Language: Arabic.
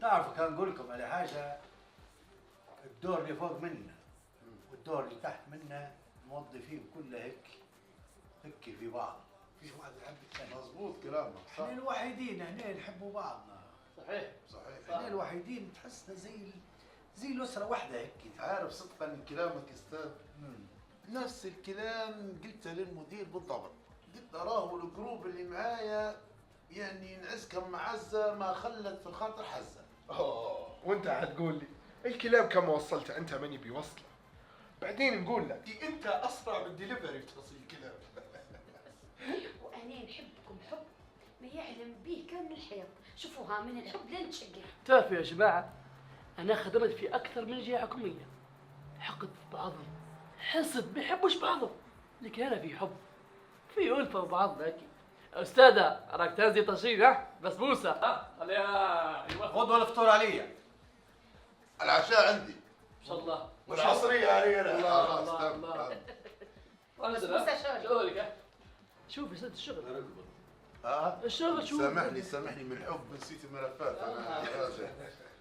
تعرفوا كان نقول لكم على حاجه، الدور اللي فوق منا والدور اللي تحت منا موظفين كلها هيك في بعض، فيش واحد يحب الثاني. مظبوط كلامك صح. احنا الوحيدين هنا نحبوا بعضنا. صحيح صحيح. احنا الوحيدين تحسنا زي الاسره واحده هيك. عارف صدقا كلامك استاذ، نفس الكلام قلته للمدير بالضبط. قلت اراه الجروب اللي معايا يعني نعزكم معزه ما خلت في الخاطر حزه. وانت هتقول لي الكلام كما وصلته انت ماني بيوصله، بعدين نقول لك دي انت اسرع من ديليفري في توصيل الكلام. وأنا نحبكم حب ما يعلم به كامل الحيط. شوفوها من الحب لين تشقي. تعرفوا يا جماعة، أنا خدمت في أكثر من جهة حكومية، حقد في بعضهم، حسد بيحبوش بعضهم، لكن أنا في حب، في ألفة ببعضنا أكيد. أستاذة راك تنزي تشريب ها؟ بسبوسة ها؟ خليها غدوه الفطور عليا. العشاء عندي إن شاء الله. والعصريه علي انا. الله خلاص الله تم الله. تم. بسبوسة شغل. شغلك ها؟ شوف يا سيد الشغل. الشغل شوف. سامحني من الحب نسيت الملفات انا راجع.